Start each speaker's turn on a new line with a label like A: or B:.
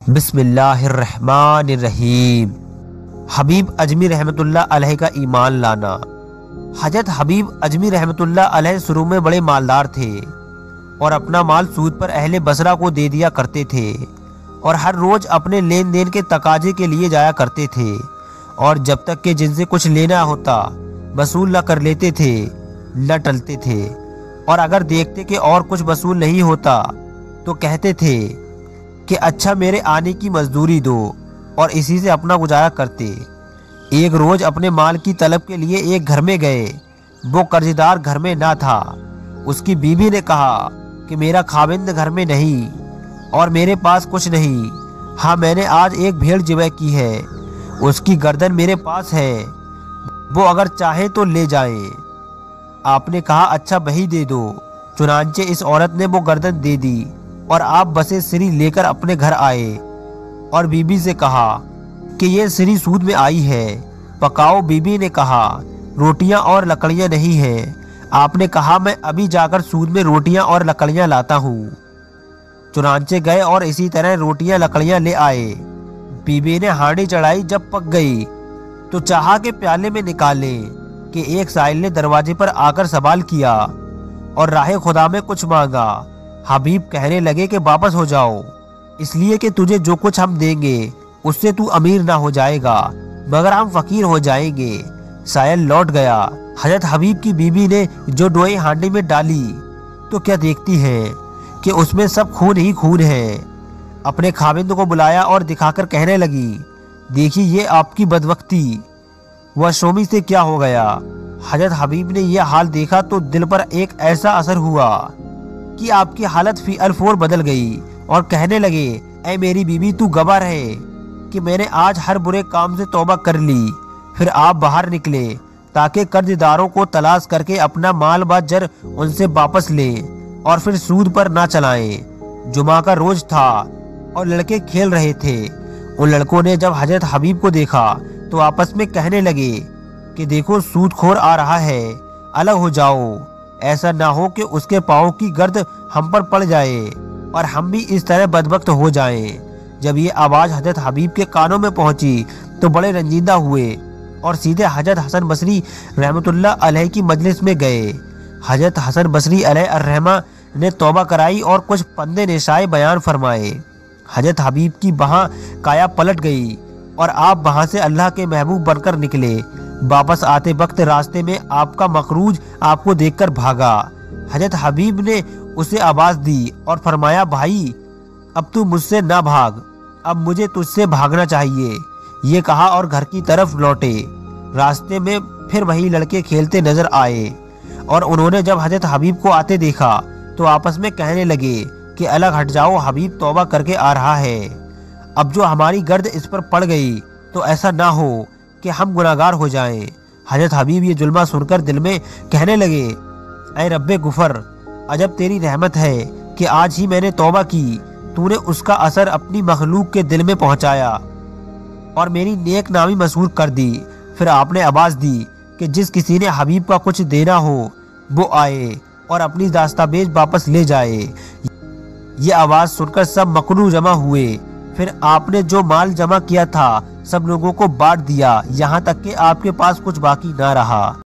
A: بسم اللہ الرحمن الرحیم۔ حبیب اجمی رحمۃ اللہ علیہ کا ایمان لانا۔ حضرت حبیب اجمی رحمۃ اللہ علیہ شروع میں بڑے مالدار تھے اور اپنا مال سود پر اہل بصرہ کو دے دیا کرتے تھے اور ہر روز اپنے لین دین کے تقاضے کے لیے جایا کرتے تھے، اور جب تک کہ جن سے کچھ لینا ہوتا وصول نہ کر لیتے تھے نہ ٹلتے تھے، اور اگر دیکھتے کہ اور کچھ وصول نہیں ہوتا تو کہتے تھے کہ اچھا میرے آنے کی مزدوری دو، اور اسی سے اپنا گزارا کرتے۔ ایک روز اپنے مال کی طلب کے لیے ایک گھر میں گئے۔ وہ قرض دار گھر میں نہ تھا۔ اس کی بیوی نے کہا کہ میرا خاوند گھر میں نہیں اور میرے پاس کچھ نہیں۔ ہاں، میں نے آج ایک بھیڑ ذبح کی ہے، اس کی گردن میرے پاس ہے، وہ اگر چاہیں تو لے جائیں۔ آپ نے کہا اچھا وہی دے دو۔ چنانچہ اس عورت نے وہ گردن دے دی اور آپ بسے سری لے کر اپنے گھر آئے اور بی بی سے کہا کہ یہ سری سود میں آئی ہے، پکاؤ۔ بی بی نے کہا روٹیاں اور لکڑیاں نہیں ہیں۔ آپ نے کہا میں ابھی جا کر سود میں روٹیاں اور لکڑیاں لاتا ہوں۔ چنانچہ گئے اور اسی طرح روٹیاں لکڑیاں لے آئے۔ بی بی نے ہانڈی چڑھائی، جب پک گئی تو چاہا کہ پیالے میں نکالیں کہ ایک سائل نے دروازے پر آ کر سوال کیا اور راہ خدا میں کچھ مانگا۔ حبیب کہنے لگے کہ واپس ہو جاؤ، اس لیے کہ تجھے جو کچھ ہم دیں گے اس سے تو امیر نہ ہو جائے گا مگر ہم فقیر ہو جائیں گے۔ سائل لوٹ گیا۔ حضرت حبیب کی بیوی نے جو ڈوئی ہانڈی میں ڈالی تو کیا دیکھتی ہے کہ اس میں سب خون ہی خون ہے۔ اپنے خاوند کو بلایا اور دکھا کر کہنے لگی دیکھیے یہ آپ کی بدبختی، وہ شومی سے کیا ہو گیا۔ حضرت حبیب نے یہ حال دیکھا تو دل پر ایک ایسا اثر ہوا کہ آپ کی حالت فی الفور بدل گئی اور کہنے لگے اے میری بیوی تو گواہ رہے کہ میں نے آج ہر برے کام سے توبہ کر لی۔ پھر آپ باہر نکلے تاکہ قرض داروں کو تلاش کر کے اپنا مال باجر ان سے واپس لیں اور پھر سود پر نہ چلائیں۔ جمعہ کا روز تھا اور لڑکے کھیل رہے تھے۔ ان لڑکوں نے جب حضرت حبیب کو دیکھا تو آپس میں کہنے لگے کہ دیکھو سود خور آ رہا ہے، الگ ہو جاؤ، ایسا نہ ہو کہ اس کے پاؤں کی گرد ہم پر پڑ جائے اور ہم بھی اس طرح بدبخت ہو جائیں۔ جب یہ آواز حضرت حبیب کے کانوں میں پہنچی تو بڑے رنجیدہ ہوئے اور سیدھے حضرت حسن بصری رحمۃ اللہ علیہ کی مجلس میں گئے۔ حضرت حسن بصری علیہ الرحمہ نے توبہ کرائی اور کچھ پندے نشائے بیان فرمائے۔ حضرت حبیب کی وہاں کایا پلٹ گئی اور آپ وہاں سے اللہ کے محبوب بن کر نکلے۔ واپس آتے وقت راستے میں آپ کا مخروج آپ کو دیکھ کر بھاگا۔ حضرت حبیب نے اسے آواز دی اور فرمایا بھائی اب تو مجھ سے نہ بھاگ، اب مجھے تجھ سے بھاگنا چاہیے۔ یہ کہا اور گھر کی طرف لوٹے۔ راستے میں پھر وہی لڑکے کھیلتے نظر آئے اور انہوں نے جب حضرت حبیب کو آتے دیکھا تو آپس میں کہنے لگے کہ الگ ہٹ جاؤ، حبیب توبہ کر کے آ رہا ہے، اب جو ہماری گرد اس پر پڑ گئی تو ایسا نہ ہو کہ ہم گناہگار ہو جائیں۔ حضرت حبیب یہ ظلمہ سن کر دل میں کہنے لگے اے رب غفر، عجب تیری رحمت ہے کہ آج ہی میں نے توبہ کی، تو نے اس کا اثر اپنی مخلوق کے دل میں پہنچایا اور میری نیک نامی مسحور کر دی۔ پھر آپ نے آواز دی کہ جس کسی نے حبیب کا کچھ دینا ہو وہ آئے اور اپنی دستاویز واپس لے جائے۔ یہ آواز سن کر سب مکرو جمع ہوئے۔ پھر آپ نے جو مال جمع کیا تھا سب لوگوں کو بانٹ دیا، یہاں تک کہ آپ کے پاس کچھ باقی نہ رہا۔